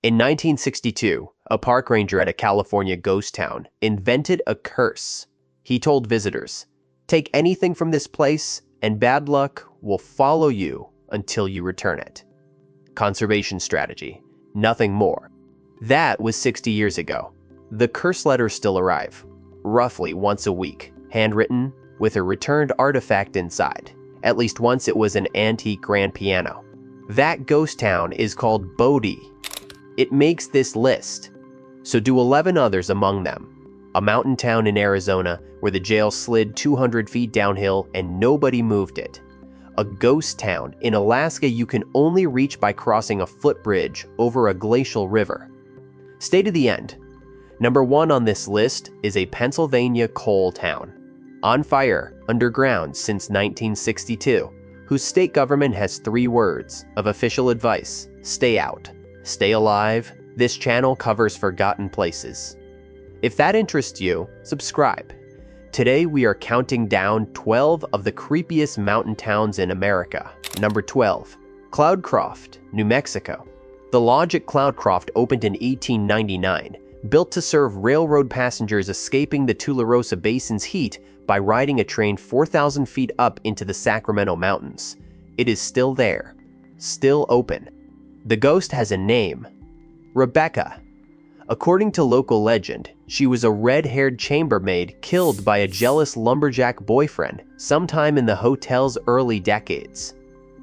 In 1962, a park ranger at a California ghost town invented a curse. He told visitors, "Take anything from this place, and bad luck will follow you until you return it." Conservation strategy, nothing more. That was 60 years ago. The curse letters still arrive, roughly once a week, handwritten, with a returned artifact inside. At least once it was an antique grand piano. That ghost town is called Bodie. It makes this list. So do 11 others among them. A mountain town in Arizona where the jail slid 200 feet downhill and nobody moved it. A ghost town in Alaska you can only reach by crossing a footbridge over a glacial river. Stay to the end. Number 1 on this list is a Pennsylvania coal town. On fire underground since 1962, whose state government has 3 words of official advice: stay out, stay alive. This channel covers forgotten places. If that interests you, subscribe. Today we are counting down 12 of the creepiest mountain towns in America. Number 12, Cloudcroft, New Mexico. The lodge at Cloudcroft opened in 1899, built to serve railroad passengers escaping the Tularosa Basin's heat by riding a train 4,000 feet up into the Sacramento Mountains. It is still there, still open. The ghost has a name: Rebecca. According to local legend, she was a red-haired chambermaid killed by a jealous lumberjack boyfriend sometime in the hotel's early decades.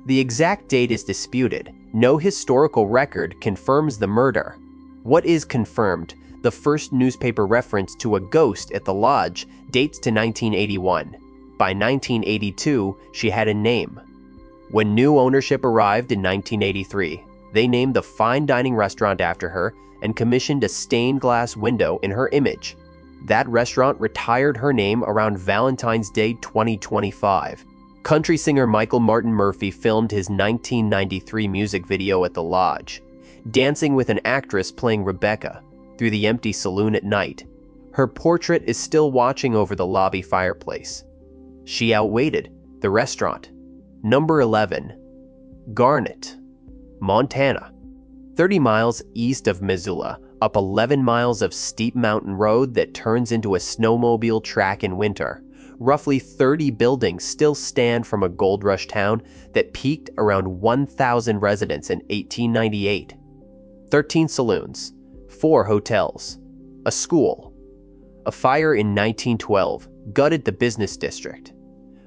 The exact date is disputed. No historical record confirms the murder. What is confirmed, the first newspaper reference to a ghost at the lodge dates to 1981. By 1982, she had a name. When new ownership arrived in 1983, they named the fine dining restaurant after her and commissioned a stained glass window in her image. That restaurant retired her name around Valentine's Day 2025. Country singer Michael Martin Murphey filmed his 1993 music video at the lodge, dancing with an actress playing Rebecca through the empty saloon at night. Her portrait is still watching over the lobby fireplace. She outwaited the restaurant. Number 11, Garnet, Montana. 30 miles east of Missoula, up 11 miles of steep mountain road that turns into a snowmobile track in winter. Roughly 30 buildings still stand from a gold rush town that peaked around 1,000 residents in 1898. 13 saloons, 4 hotels, a school. A fire in 1912 gutted the business district.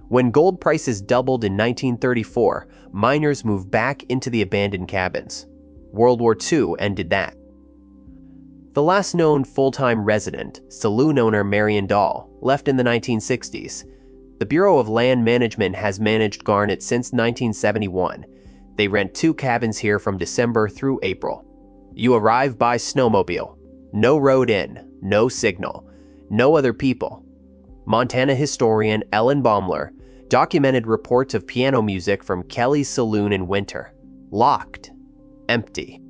When gold prices doubled in 1934, miners moved back into the abandoned cabins. World War II ended that. The last known full-time resident, saloon owner Marion Dahl, left in the 1960s. The Bureau of Land Management has managed Garnet since 1971. They rent 2 cabins here from December through April. You arrive by snowmobile. No road in, no signal, no other people. Montana historian Ellen Baumler documented reports of piano music from Kelly's Saloon in winter. Locked. Empty.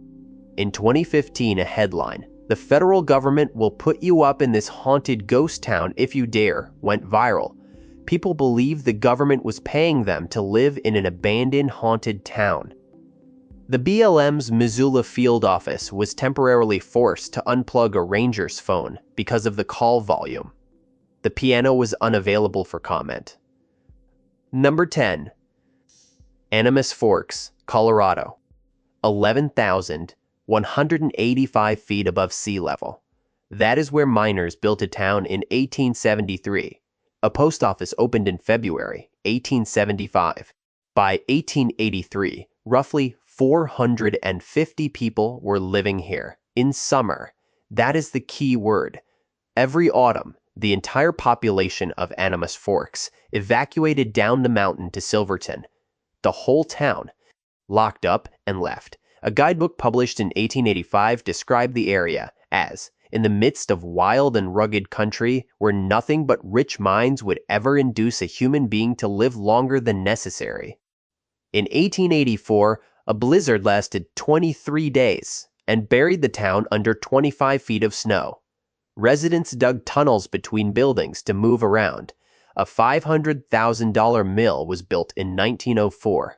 In 2015, a headline, "The federal government will put you up in this haunted ghost town if you dare," went viral. People believed the government was paying them to live in an abandoned haunted town. The BLM's Missoula field office was temporarily forced to unplug a ranger's phone because of the call volume. The piano was unavailable for comment. Number 10, Animas Forks, Colorado. 11,185 feet above sea level. That is where miners built a town in 1873. A post office opened in February 1875. By 1883, roughly 450 people were living here. In summer, that is the key word. Every autumn, the entire population of Animas Forks evacuated down the mountain to Silverton. The whole town, locked up and left. A guidebook published in 1885 described the area as, in the midst of wild and rugged country where nothing but rich mines would ever induce a human being to live longer than necessary. In 1884, a blizzard lasted 23 days and buried the town under 25 feet of snow. Residents dug tunnels between buildings to move around. A $500,000 mill was built in 1904.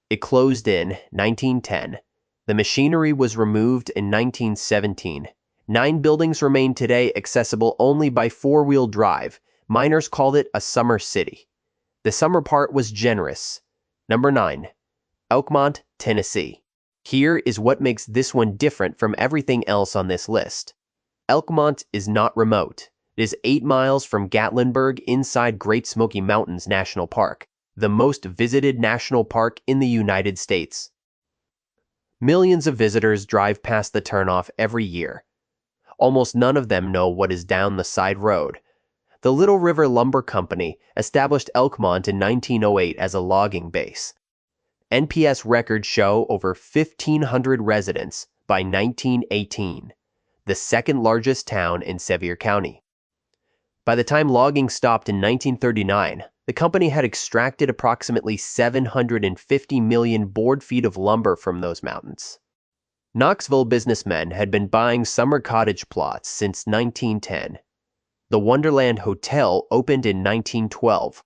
It closed in 1910. The machinery was removed in 1917. 9 buildings remain today accessible only by 4-wheel drive. Miners called it a summer city. The summer part was generous. Number 9. Elkmont, Tennessee. Here is what makes this one different from everything else on this list. Elkmont is not remote. It is 8 miles from Gatlinburg inside Great Smoky Mountains National Park, the most visited national park in the United States. Millions of visitors drive past the turnoff every year. Almost none of them know what is down the side road. The Little River Lumber Company established Elkmont in 1908 as a logging base. NPS records show over 1,500 residents by 1918, the second largest town in Sevier County. By the time logging stopped in 1939, the company had extracted approximately 750 million board feet of lumber from those mountains. Knoxville businessmen had been buying summer cottage plots since 1910. The Wonderland Hotel opened in 1912.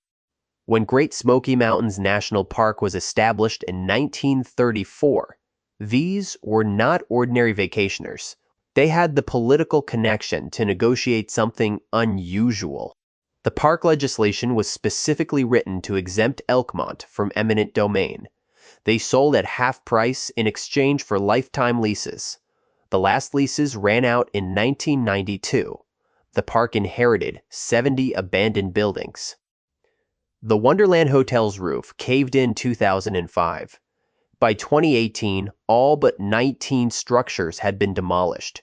When Great Smoky Mountains National Park was established in 1934, these were not ordinary vacationers. They had the political connection to negotiate something unusual. The park legislation was specifically written to exempt Elkmont from eminent domain. They sold at half price in exchange for lifetime leases. The last leases ran out in 1992. The park inherited 70 abandoned buildings. The Wonderland Hotel's roof caved in 2005. By 2018, all but 19 structures had been demolished.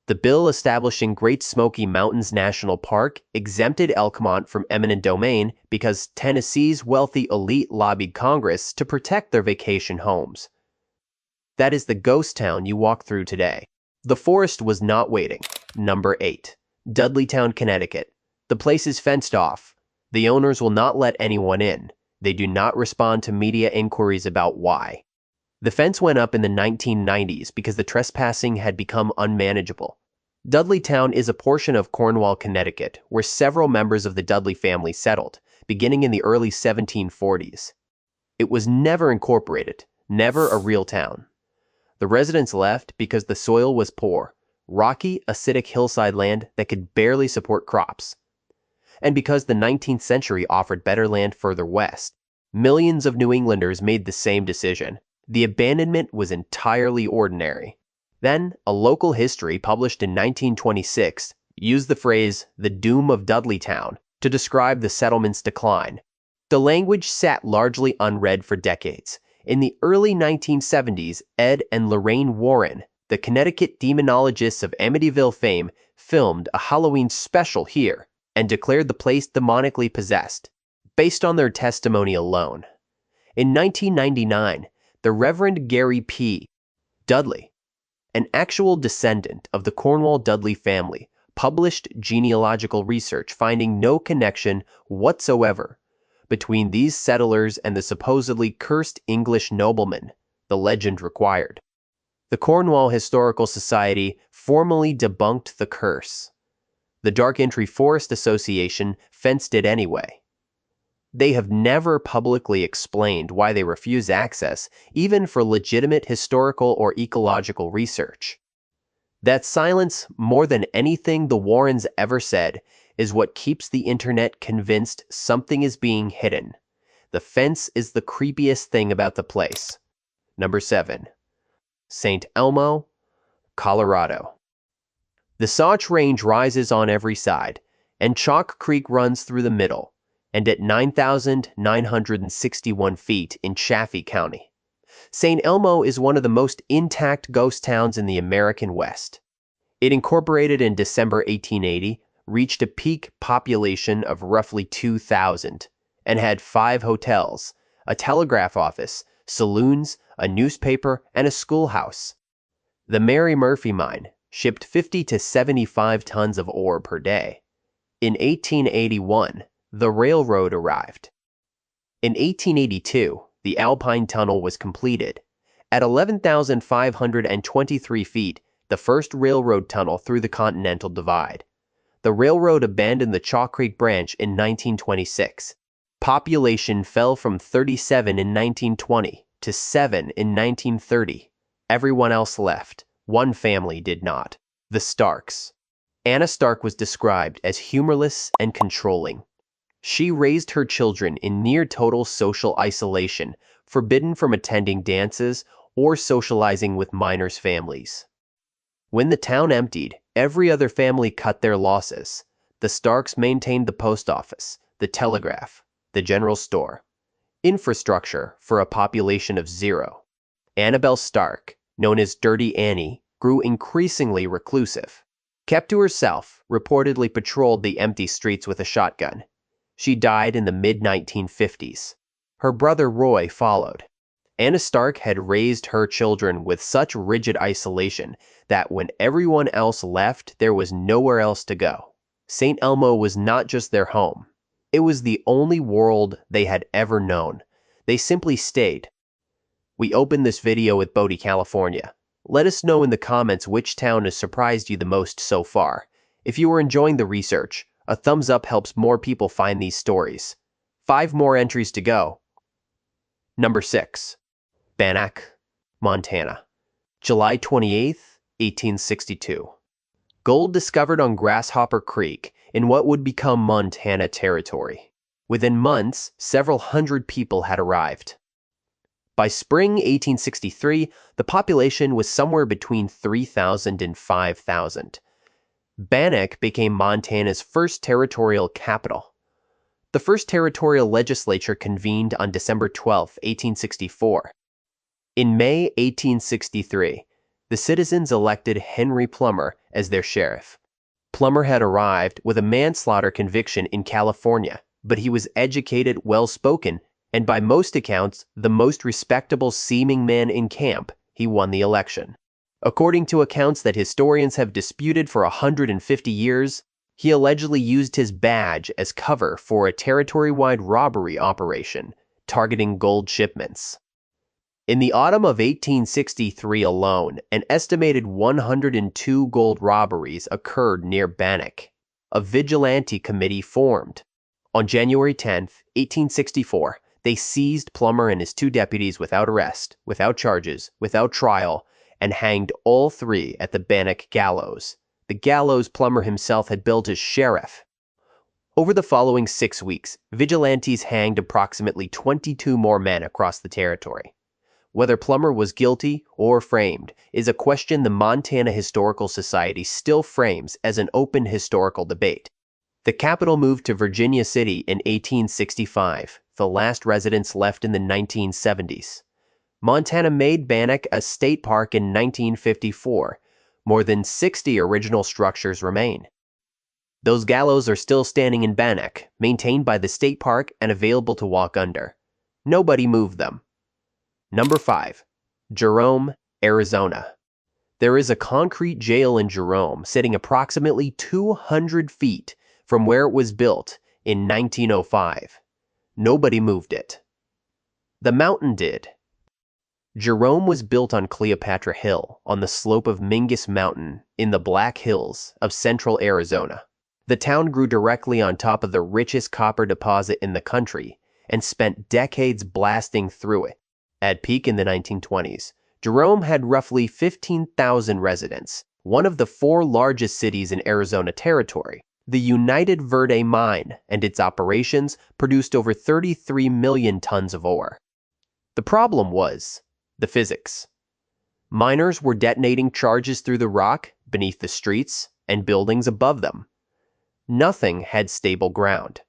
The bill establishing Great Smoky Mountains National Park exempted Elkmont from eminent domain because Tennessee's wealthy elite lobbied Congress to protect their vacation homes. That is the ghost town you walk through today. The forest was not waiting. Number 8. Dudleytown, Kennecott. The place is fenced off. The owners will not let anyone in. They do not respond to media inquiries about why. The fence went up in the 1990s because the trespassing had become unmanageable. Dudleytown is a portion of Cornwall, Connecticut, where several members of the Dudley family settled, beginning in the early 1740s. It was never incorporated, never a real town. The residents left because the soil was poor, rocky, acidic hillside land that could barely support crops. And because the 19th century offered better land further west, millions of New Englanders made the same decision. The abandonment was entirely ordinary. Then, a local history published in 1926 used the phrase, "the doom of Dudleytown," to describe the settlement's decline. The language sat largely unread for decades. In the early 1970s, Ed and Lorraine Warren, the Connecticut demonologists of Amityville fame, filmed a Halloween special here and declared the place demonically possessed, based on their testimony alone. In 1999, the Reverend Gary P. Dudley, an actual descendant of the Cornwall Dudley family, published genealogical research finding no connection whatsoever between these settlers and the supposedly cursed English noblemen the legend required. The Cornwall Historical Society formally debunked the curse. The Dark Entry Forest Association fenced it anyway. They have never publicly explained why they refuse access, even for legitimate historical or ecological research. That silence, more than anything the Warrens ever said, is what keeps the internet convinced something is being hidden. The fence is the creepiest thing about the place. Number 7. St. Elmo, Colorado. The Sauk Range rises on every side, and Chalk Creek runs through the middle, and at 9,961 feet in Chaffee County. St. Elmo is one of the most intact ghost towns in the American West. It incorporated in December 1880, reached a peak population of roughly 2,000, and had 5 hotels, a telegraph office, saloons, a newspaper, and a schoolhouse. The Mary Murphy mine shipped 50 to 75 tons of ore per day. In 1881, the railroad arrived. In 1882, the Alpine Tunnel was completed. At 11,523 feet, the first railroad tunnel through the Continental Divide. The railroad abandoned the Chalk Creek branch in 1926. Population fell from 37 in 1920 to 7 in 1930. Everyone else left. One family did not. The Starks. Anna Stark was described as humorless and controlling. She raised her children in near-total social isolation, forbidden from attending dances or socializing with minors' families. When the town emptied, every other family cut their losses. The Starks maintained the post office, the telegraph, the general store. Infrastructure for a population of 0. Annabelle Stark, known as Dirty Annie, grew increasingly reclusive. Kept to herself, reportedly patrolled the empty streets with a shotgun. She died in the mid-1950s. Her brother Roy followed. Anna Stark had raised her children with such rigid isolation that when everyone else left, there was nowhere else to go. St. Elmo was not just their home. It was the only world they had ever known. They simply stayed. We opened this video with Bodie, California. Let us know in the comments which town has surprised you the most so far. If you are enjoying the research, a thumbs up helps more people find these stories. 5 more entries to go. Number 6. Bannack, Montana. July 28, 1862. Gold discovered on Grasshopper Creek in what would become Montana Territory. Within months, several hundred people had arrived. By spring 1863, the population was somewhere between 3,000 and 5,000. Bannack became Montana's first territorial capital. The first territorial legislature convened on December 12, 1864. In May 1863, the citizens elected Henry Plummer as their sheriff. Plummer had arrived with a manslaughter conviction in California, but he was educated, well-spoken, and by most accounts, the most respectable seeming man in camp. He won the election. According to accounts that historians have disputed for 150 years, he allegedly used his badge as cover for a territory-wide robbery operation, targeting gold shipments. In the autumn of 1863 alone, an estimated 102 gold robberies occurred near Bannack. A vigilante committee formed. On January 10, 1864, they seized Plummer and his 2 deputies without arrest, without charges, without trial, and hanged all 3 at the Bannack Gallows. The gallows Plummer himself had built as sheriff. Over the following 6 weeks, vigilantes hanged approximately 22 more men across the territory. Whether Plummer was guilty or framed is a question the Montana Historical Society still frames as an open historical debate. The capital moved to Virginia City in 1865, the last residents left in the 1970s. Montana made Bannack a state park in 1954. More than 60 original structures remain. Those gallows are still standing in Bannack, maintained by the state park and available to walk under. Nobody moved them. Number 5. Jerome, Arizona. There is a concrete jail in Jerome sitting approximately 200 feet from where it was built in 1905. Nobody moved it. The mountain did. Jerome was built on Cleopatra Hill on the slope of Mingus Mountain in the Black Hills of central Arizona. The town grew directly on top of the richest copper deposit in the country and spent decades blasting through it. At peak in the 1920s, Jerome had roughly 15,000 residents, one of the 4 largest cities in Arizona Territory. The United Verde mine and its operations produced over 33 million tons of ore. The problem was the physics. Miners were detonating charges through the rock beneath the streets and buildings above them. Nothing had stable ground.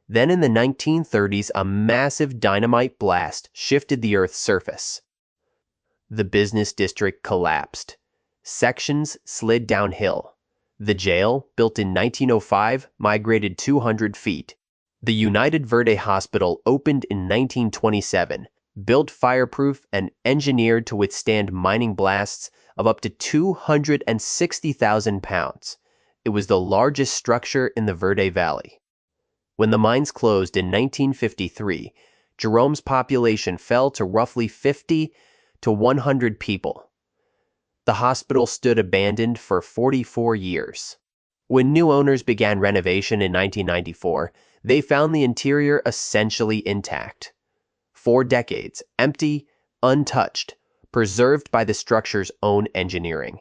Then in the 1930s, a massive dynamite blast shifted the Earth's surface. The business district collapsed. Sections slid downhill. The jail, built in 1905, migrated 200 feet. The United Verde Hospital opened in 1927, built fireproof and engineered to withstand mining blasts of up to 260,000 pounds. It was the largest structure in the Verde Valley. When the mines closed in 1953, Jerome's population fell to roughly 50 to 100 people. The hospital stood abandoned for 44 years. When new owners began renovation in 1994, they found the interior essentially intact. 4 decades, empty, untouched, preserved by the structure's own engineering.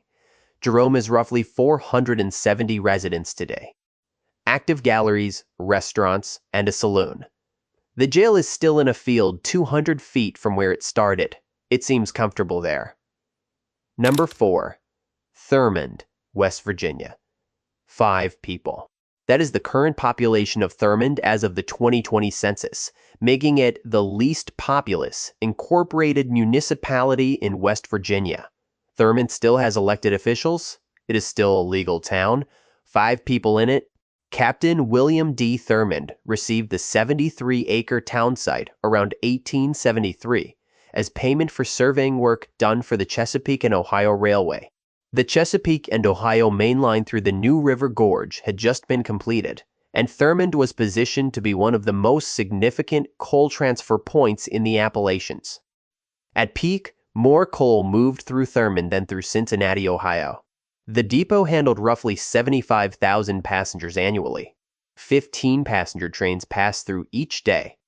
Jerome has roughly 470 residents today. Active galleries, restaurants, and a saloon. The jail is still in a field 200 feet from where it started. It seems comfortable there. Number 4. Thurmond, West Virginia. 5 people. That is the current population of Thurmond as of the 2020 census, making it the least populous incorporated municipality in West Virginia. Thurmond still has elected officials. It is still a legal town. 5 people in it. Captain William D. Thurmond received the 73-acre town site around 1873 as payment for surveying work done for the Chesapeake and Ohio Railway. The Chesapeake and Ohio main line through the New River Gorge had just been completed, and Thurmond was positioned to be one of the most significant coal transfer points in the Appalachians. At peak, more coal moved through Thurmond than through Cincinnati, Ohio. The depot handled roughly 75,000 passengers annually. 15 passenger trains passed through each day.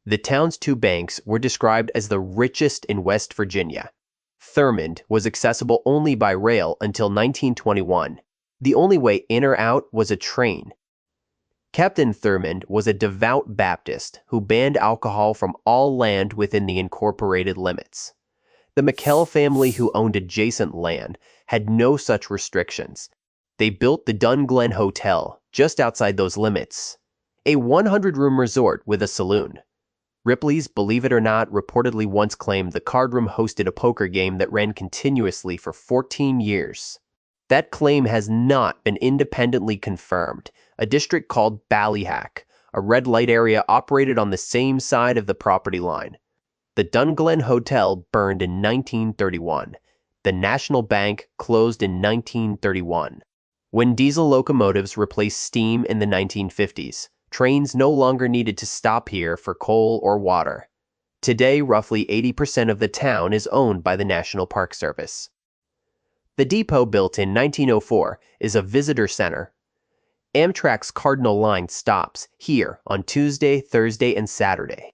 The town's 2 banks were described as the richest in West Virginia. Thurmond was accessible only by rail until 1921. The only way in or out was a train. Captain Thurmond was a devout Baptist who banned alcohol from all land within the incorporated limits. The McKell family, who owned adjacent land, had no such restrictions. They built the Dunglen Hotel just outside those limits, a 100-room resort with a saloon. Ripley's, believe it or not, reportedly once claimed the card room hosted a poker game that ran continuously for 14 years. That claim has not been independently confirmed. A district called Ballyhack, a red light area, operated on the same side of the property line. The Dunglen Hotel burned in 1931. The National Bank closed in 1931. When diesel locomotives replaced steam in the 1950s, trains no longer needed to stop here for coal or water. Today, roughly 80% of the town is owned by the National Park Service. The depot, built in 1904, is a visitor center. Amtrak's Cardinal Line stops here on Tuesday, Thursday, and Saturday.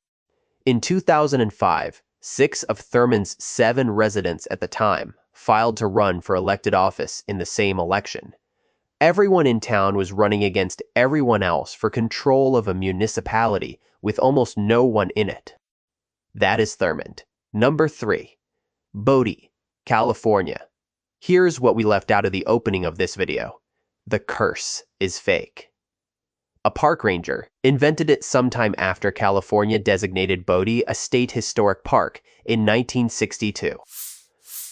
In 2005, 6 of Thurmond's 7 residents at the time filed to run for elected office in the same election. Everyone in town was running against everyone else for control of a municipality with almost no one in it. That is Thurmond. Number 3. Bodie, California. Here's what we left out of the opening of this video. The curse is fake. A park ranger invented it sometime after California designated Bodie a state historic park in 1962.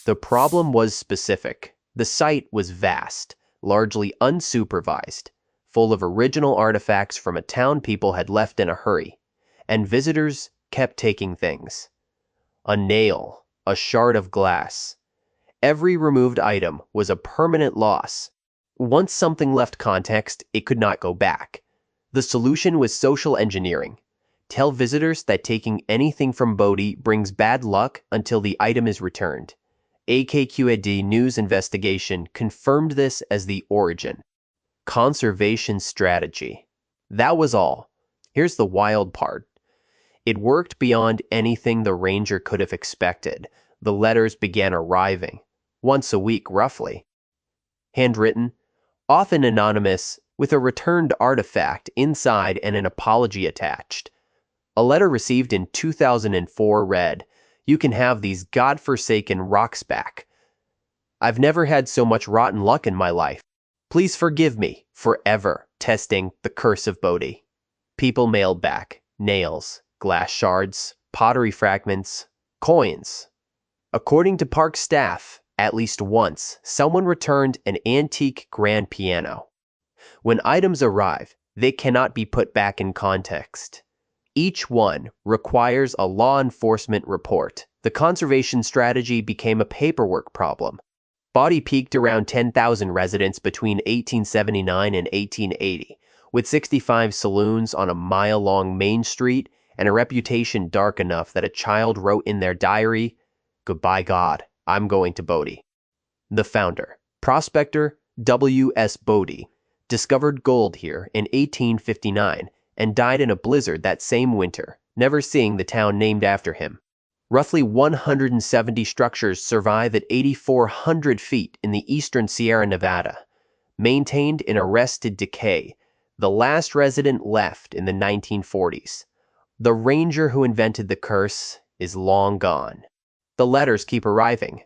The problem was specific. The site was vast, largely unsupervised, full of original artifacts from a town people had left in a hurry, and visitors kept taking things. A nail, a shard of glass. Every removed item was a permanent loss. Once something left context, it could not go back. The solution was social engineering. Tell visitors that taking anything from Bodie brings bad luck until the item is returned. A KQAD news investigation confirmed this as the origin. Conservation strategy. That was all. Here's the wild part. It worked beyond anything the ranger could have expected. The letters began arriving, once a week roughly. Handwritten, often anonymous, with a returned artifact inside and an apology attached. A letter received in 2004 read, "You can have these godforsaken rocks back. I've never had so much rotten luck in my life. Please forgive me forever testing the curse of Bodie." People mailed back nails, glass shards, pottery fragments, coins. According to park staff, at least once, someone returned an antique grand piano. When items arrive, they cannot be put back in context. Each one requires a law enforcement report. The conservation strategy became a paperwork problem. Bodie peaked around 10,000 residents between 1879 and 1880, with 65 saloons on a mile-long main street and a reputation dark enough that a child wrote in their diary, "Goodbye God, I'm going to Bodie." The founder, prospector W.S. Bodie, discovered gold here in 1859 and died in a blizzard that same winter, never seeing the town named after him. Roughly 170 structures survive at 8,400 feet in the eastern Sierra Nevada, maintained in arrested decay, the last resident left in the 1940s. The ranger who invented the curse is long gone. The letters keep arriving.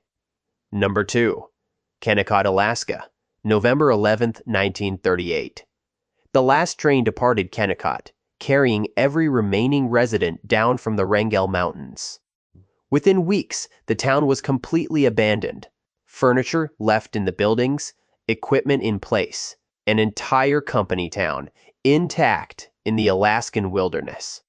Number 2. Kennecott, Alaska, November 11th, 1938. The last train departed Kennecott, carrying every remaining resident down from the Wrangell Mountains. Within weeks, the town was completely abandoned. Furniture left in the buildings, equipment in place, an entire company town, intact in the Alaskan wilderness.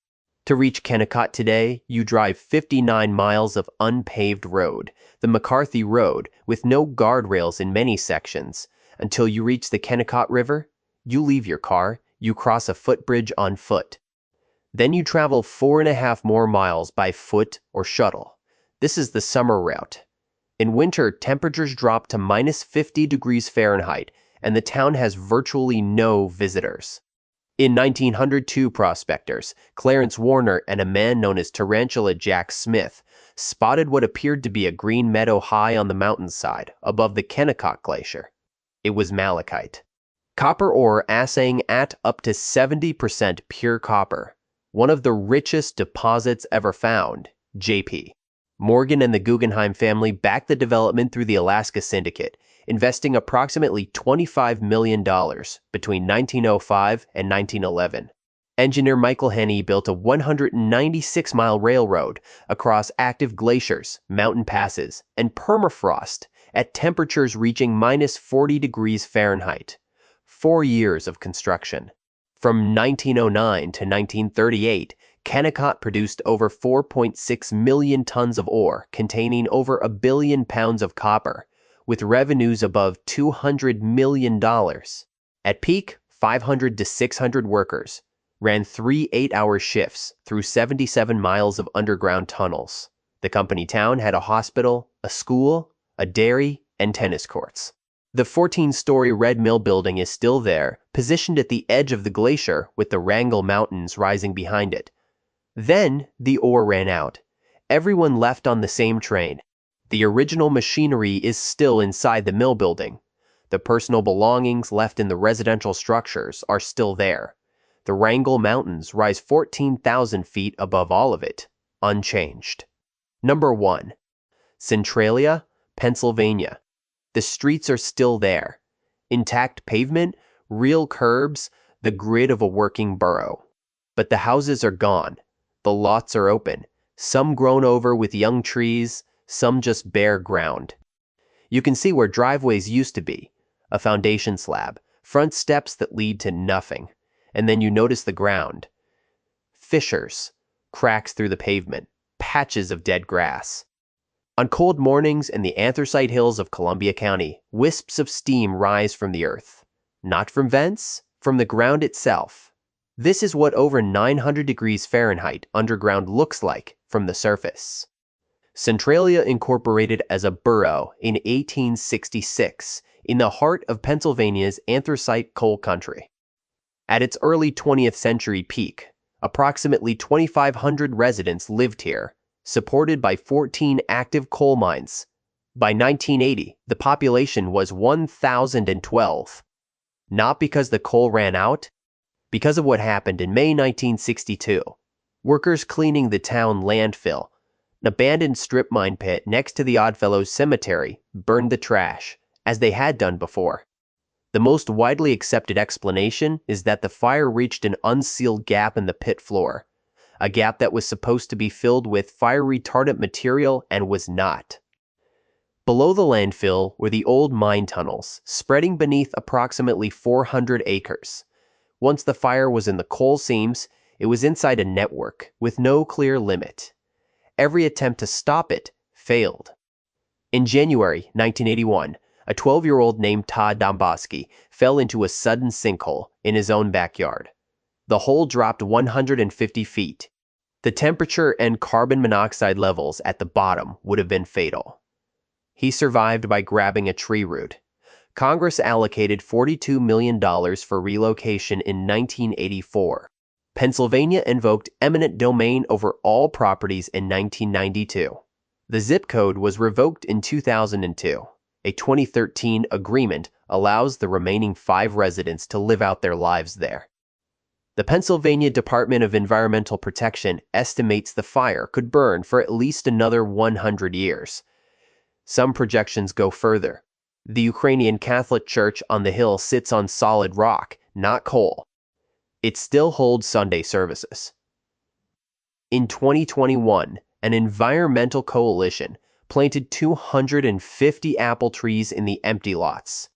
To reach Kennecott today, you drive 59 miles of unpaved road, the McCarthy Road, with no guardrails in many sections. Until you reach the Kennecott River, you leave your car, you cross a footbridge on foot. Then you travel 4.5 more miles by foot or shuttle. This is the summer route. In winter, temperatures drop to minus 50 degrees Fahrenheit, and the town has virtually no visitors. In 1902, prospectors, Clarence Warner and a man known as Tarantula Jack Smith, spotted what appeared to be a green meadow high on the mountainside above the Kennecott Glacier. It was malachite. Copper ore assaying at up to 70% pure copper. One of the richest deposits ever found, JP. Morgan and the Guggenheim family backed the development through the Alaska Syndicate, investing approximately $25 million between 1905 and 1911. Engineer Michael Henney built a 196-mile railroad across active glaciers, mountain passes, and permafrost at temperatures reaching minus 40 degrees Fahrenheit. 4 years of construction. From 1909 to 1938, Kennecott produced over 4.6 million tons of ore containing over 1 billion pounds of copper, with revenues above $200 million. At peak, 500 to 600 workers ran 3 8-hour shifts through 77 miles of underground tunnels. The company town had a hospital, a school, a dairy, and tennis courts. The 14-story Red Mill building is still there, positioned at the edge of the glacier with the Wrangell Mountains rising behind it. Then the ore ran out. Everyone left on the same train. The original machinery is still inside the mill building. The personal belongings left in the residential structures are still there. The Wrangell Mountains rise 14,000 feet above all of it, unchanged. Number 1. Centralia, Pennsylvania. The streets are still there. Intact pavement, real curbs, the grid of a working borough. But the houses are gone. The lots are open, some grown over with young trees, some just bare ground. You can see where driveways used to be, a foundation slab, front steps that lead to nothing, and then you notice the ground. Fissures, cracks through the pavement, patches of dead grass. On cold mornings in the anthracite hills of Columbia County, wisps of steam rise from the earth. Not from vents, from the ground itself. This is what over 900 degrees Fahrenheit underground looks like from the surface. Centralia incorporated as a borough in 1866 in the heart of Pennsylvania's anthracite coal country. At its early 20th century peak, approximately 2,500 residents lived here, supported by 14 active coal mines. By 1980, the population was 1,012. Not because the coal ran out, because of what happened in May 1962. Workers cleaning the town landfill, an abandoned strip mine pit next to the Oddfellows Cemetery, burned the trash, as they had done before. The most widely accepted explanation is that the fire reached an unsealed gap in the pit floor, a gap that was supposed to be filled with fire-retardant material and was not. Below the landfill were the old mine tunnels, spreading beneath approximately 400 acres. Once the fire was in the coal seams, it was inside a network with no clear limit. Every attempt to stop it failed. In January 1981, a 12-year-old named Todd Domboski fell into a sudden sinkhole in his own backyard. The hole dropped 150 feet. The temperature and carbon monoxide levels at the bottom would have been fatal. He survived by grabbing a tree root. Congress allocated $42 million for relocation in 1984. Pennsylvania invoked eminent domain over all properties in 1992. The zip code was revoked in 2002. A 2013 agreement allows the remaining 5 residents to live out their lives there. The Pennsylvania Department of Environmental Protection estimates the fire could burn for at least another 100 years. Some projections go further. The Ukrainian Catholic Church on the hill sits on solid rock, not coal. It still holds Sunday services. In 2021, an environmental coalition planted 250 apple trees in the empty lots.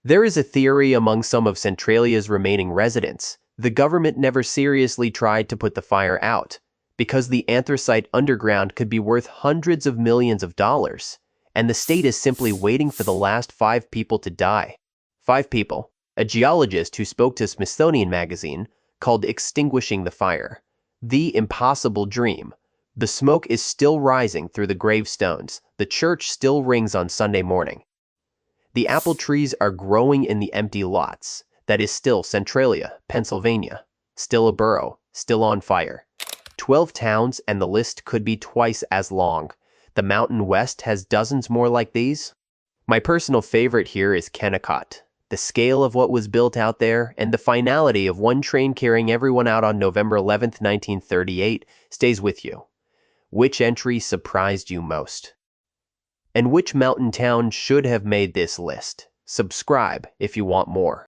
There is a theory among some of Centralia's remaining residents. The government never seriously tried to put the fire out because the anthracite underground could be worth hundreds of millions of dollars, and the state is simply waiting for the last 5 people to die. 5 people. A geologist who spoke to Smithsonian Magazine called extinguishing the fire the impossible dream. The smoke is still rising through the gravestones. The church still rings on Sunday morning. The apple trees are growing in the empty lots. That is still Centralia, Pennsylvania. Still a borough, still on fire. 12 towns, and the list could be twice as long. The Mountain West has dozens more like these. My personal favorite here is Kennecott. The scale of what was built out there and the finality of one train carrying everyone out on November 11th, 1938 stays with you. Which entry surprised you most? And which mountain town should have made this list? Subscribe if you want more.